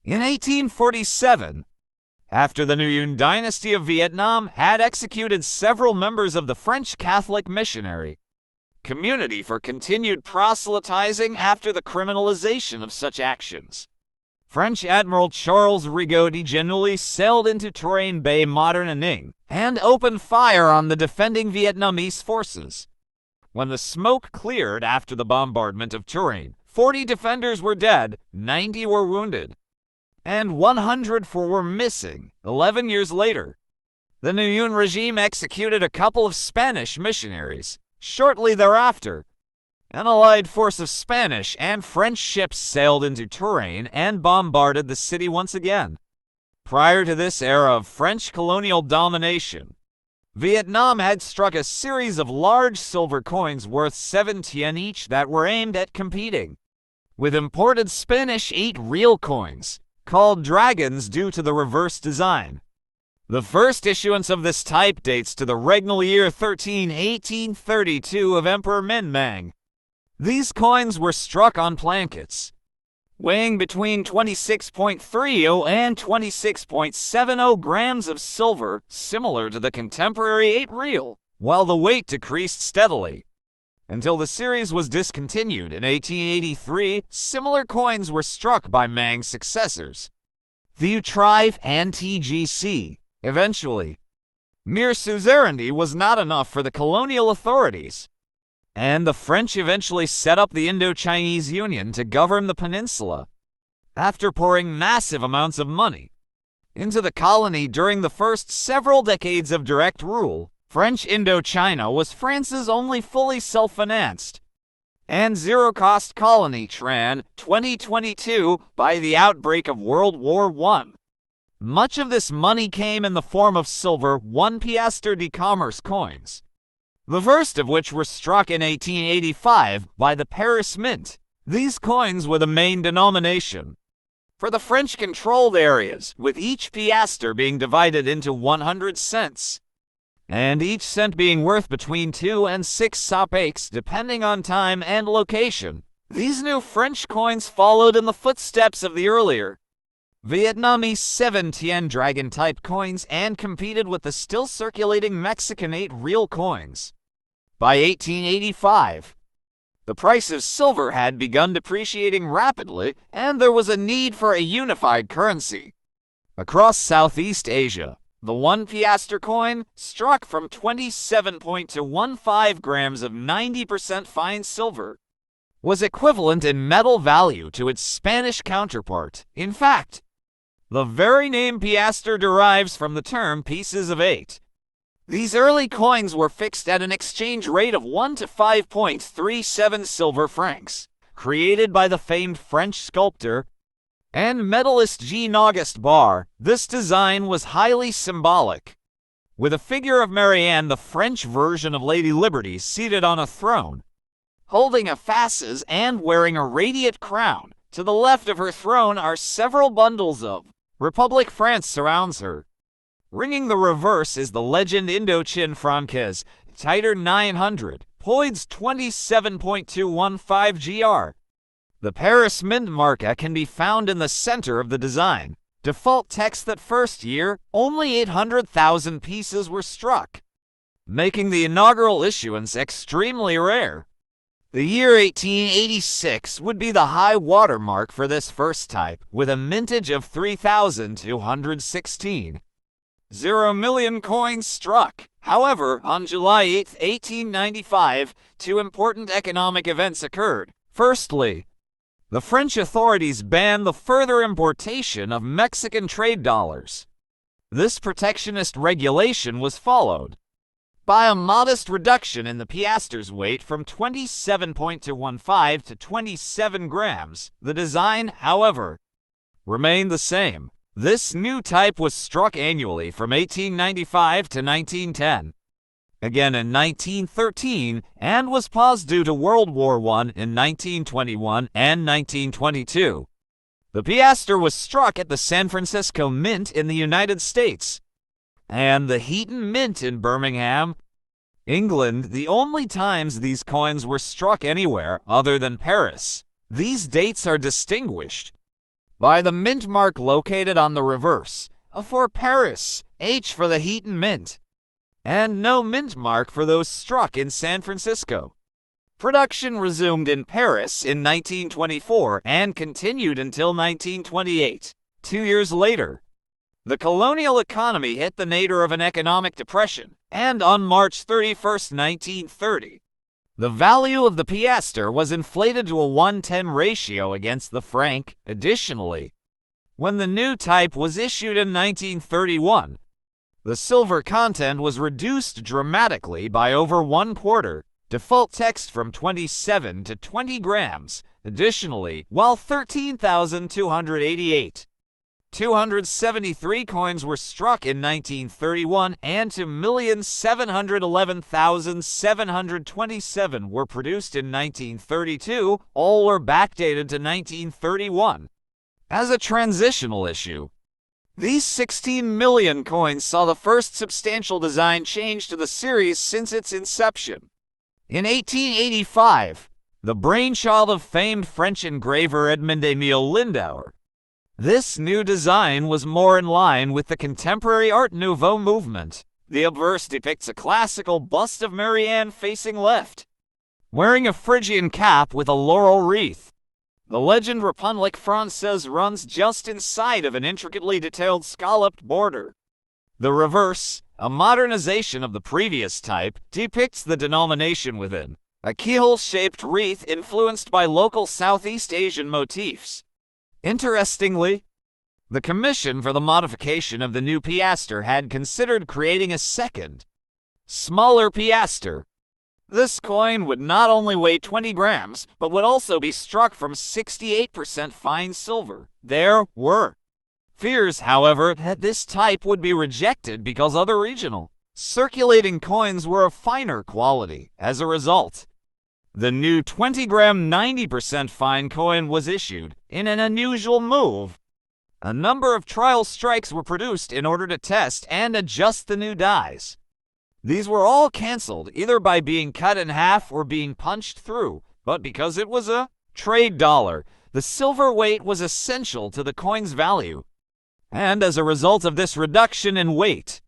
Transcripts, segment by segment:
In 1847, after the Nguyen dynasty of Vietnam had executed several members of the French Catholic missionary community for continued proselytizing after the criminalization of such actions, French Admiral Charles Rigault de Genouilly sailed into Tourane Bay, modern Nha Ninh, and opened fire on the defending Vietnamese forces. When the smoke cleared after the bombardment of Tourane, 40 defenders were dead, 90 were wounded, and 104 were missing. 11 years later, the Nguyen regime executed a couple of Spanish missionaries. Shortly thereafter, an allied force of Spanish and French ships sailed into Tourane and bombarded the city once again. Prior to this era of French colonial domination, Vietnam had struck a series of large silver coins worth 7 Tien each that were aimed at competing with imported Spanish 8 real coins, called dragons due to the reverse design. The first issuance of this type dates to the regnal year 1832 of Emperor Minh Mang. These coins were struck on plankets, weighing between 26.30 and 26.70 grams of silver, similar to the contemporary 8 real, while the weight decreased steadily. Until the series was discontinued in 1883, similar coins were struck by Mang's successors, the U Trive and TGC. Eventually, mere suzerainty was not enough for the colonial authorities, and the French eventually set up the Indo-Chinese Union to govern the peninsula. After pouring massive amounts of money into the colony during the first several decades of direct rule, French Indochina was France's only fully self-financed and zero-cost colony. Tourane, 2022, by the outbreak of World War I. Much of this money came in the form of silver 1 Piastre de commerce coins, the first of which were struck in 1885 by the Paris Mint. These coins were the main denomination for the French-controlled areas, with each piastre being divided into 100 cents, and each cent being worth between 2 and 6 sapèques depending on time and location. These new French coins followed in the footsteps of the earlier Vietnamese 7 Tien dragon-type coins and competed with the still circulating Mexican 8 real coins. By 1885, the price of silver had begun depreciating rapidly, and there was a need for a unified currency. Across Southeast Asia, the 1 piastre coin, struck from 27.15 grams of 90% fine silver, was equivalent in metal value to its Spanish counterpart. In fact, the very name piastre derives from the term pieces of 8. These early coins were fixed at an exchange rate of 1 to 5.37 silver francs, created by the famed French sculptor and medalist Jean-Auguste Barre. This design was highly symbolic, with a figure of Marianne, the French version of Lady Liberty, seated on a throne, holding a fasces and wearing a radiant crown. To the left of her throne are several bundles of Republic France surrounds her. Ringing the reverse is the legend Indochine Francaise, Titer 900, Poids 27.215 gr. The Paris Mint marca can be found in the center of the design. Default text that first year, only 800,000 pieces were struck, making the inaugural issuance extremely rare. The year 1886 would be the high watermark for this first type, with a mintage of 3,216. 0 million coins struck. However, on July 8, 1895, 2 important economic events occurred. Firstly, the French authorities banned the further importation of Mexican trade dollars. This protectionist regulation was followed by a modest reduction in the piastre's weight from 27.215 to 27 grams. The design, however, remained the same. This new type was struck annually from 1895 to 1910, again in 1913, and was paused due to World War I in 1921 and 1922. The piastre was struck at the San Francisco Mint in the United States and the Heaton Mint in Birmingham, England, the only times these coins were struck anywhere other than Paris. These dates are distinguished by the mint mark located on the reverse, A for Paris, H for the Heaton Mint, and no mint mark for those struck in San Francisco. Production resumed in Paris in 1924 and continued until 1928. 2 years later, the colonial economy hit the nadir of an economic depression, and on March 31, 1930, the value of the piastre was inflated to a 1:10 ratio against the franc. Additionally, when the new type was issued in 1931, the silver content was reduced dramatically by over 1/4, default text from 27 to 20 grams. Additionally, while 13,288 273 coins were struck in 1931 and 2,711,727 were produced in 1932, all were backdated to 1931. As a transitional issue, these 16 million coins saw the first substantial design change to the series since its inception. In 1885, the brainchild of famed French engraver Edmond-Émile Lindauer, this new design was more in line with the contemporary Art Nouveau movement. The obverse depicts a classical bust of Marianne facing left, wearing a Phrygian cap with a laurel wreath. The legend République Française runs just inside of an intricately detailed scalloped border. The reverse, a modernization of the previous type, depicts the denomination within, a keyhole-shaped wreath influenced by local Southeast Asian motifs. Interestingly, the commission for the modification of the new piastre had considered creating a second, smaller piastre. This coin would not only weigh 20 grams, but would also be struck from 68% fine silver. There were fears, however, that this type would be rejected because other regional circulating coins were of finer quality. As a result, the new 20-gram 90% fine coin was issued. In an unusual move, a number of trial strikes were produced in order to test and adjust the new dies. These were all cancelled either by being cut in half or being punched through, but because it was a trade dollar, the silver weight was essential to the coin's value. And as a result of this reduction in weight,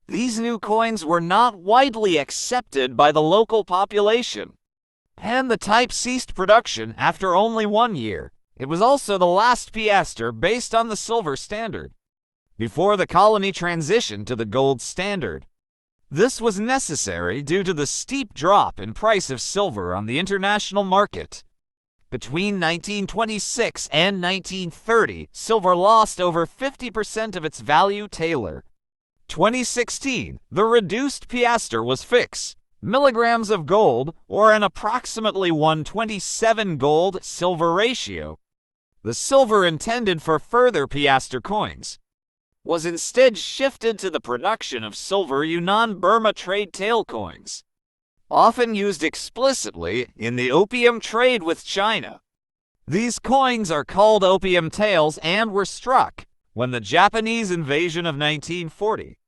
these new coins were not widely accepted by the local population, and the type ceased production after only 1 year. It was also the last piastre based on the silver standard, before the colony transitioned to the gold standard. This was necessary due to the steep drop in price of silver on the international market. Between 1926 and 1930, silver lost over 50% of its value. Taylor. 2016, the reduced piastre was fixed. Milligrams of gold, or an approximately 1:27 gold-silver ratio. The silver intended for further piastre coins was instead shifted to the production of silver Yunnan-Burma trade tail coins, often used explicitly in the opium trade with China. These coins are called opium tails and were struck when the Japanese invasion of 1940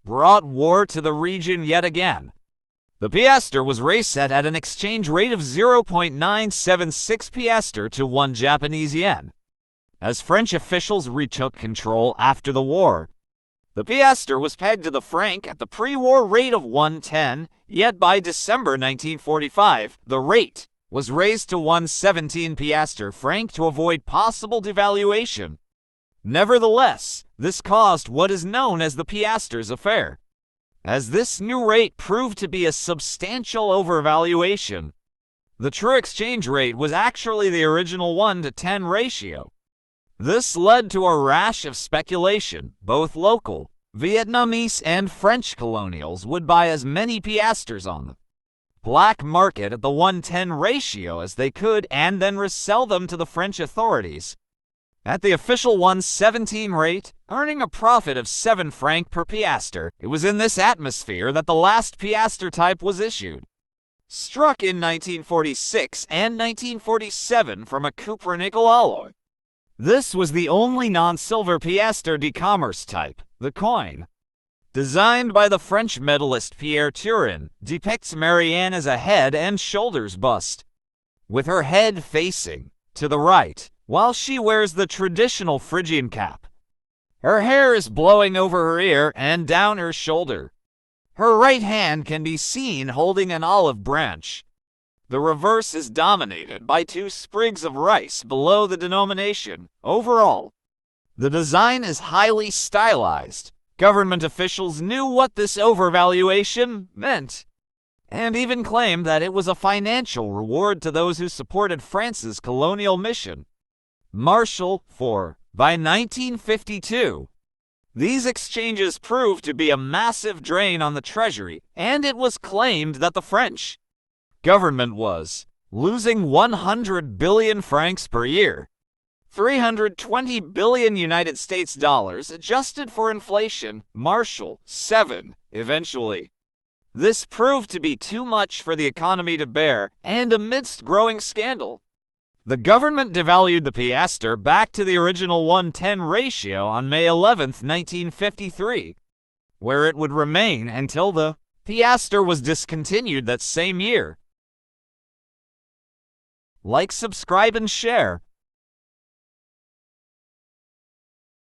brought war to the region yet again. The piastre was reset at an exchange rate of 0.976 piastre to 1 Japanese yen. As French officials retook control after the war, the piastre was pegged to the franc at the pre-war rate of 1.10, yet by December 1945, the rate was raised to 1.17 piastre franc to avoid possible devaluation. Nevertheless, this caused what is known as the piastre's affair, as this new rate proved to be a substantial overvaluation. The true exchange rate was actually the original 1:10 ratio. This led to a rash of speculation. Both local, Vietnamese and French colonials would buy as many piastres on the black market at the 1:10 ratio as they could and then resell them to the French authorities at the official 1:17 rate, earning a profit of 7 francs per piastre. It was in this atmosphere that the last piastre type was issued, struck in 1946 and 1947 from a copper-nickel alloy. This was the only non-silver piastre de commerce type. The coin, designed by the French medalist Pierre Tourane, depicts Marianne as a head and shoulders bust, with her head facing to the right. while she wears the traditional Phrygian cap. Her hair is blowing over her ear and down her shoulder. Her right hand can be seen holding an olive branch. The reverse is dominated by 2 sprigs of rice below the denomination. Overall, the design is highly stylized. Government officials knew what this overvaluation meant, and even claimed that it was a financial reward to those who supported France's colonial mission. Marshal IV. By 1952, these exchanges proved to be a massive drain on the treasury, and it was claimed that the French government was losing 100 billion francs per year, 320 billion United States dollars adjusted for inflation. Marshal VII. Eventually, this proved to be too much for the economy to bear, and amidst growing scandal, the government devalued the piastre back to the original 1:10 ratio on May 11, 1953, where it would remain until the piastre was discontinued that same year. Like, subscribe, and share.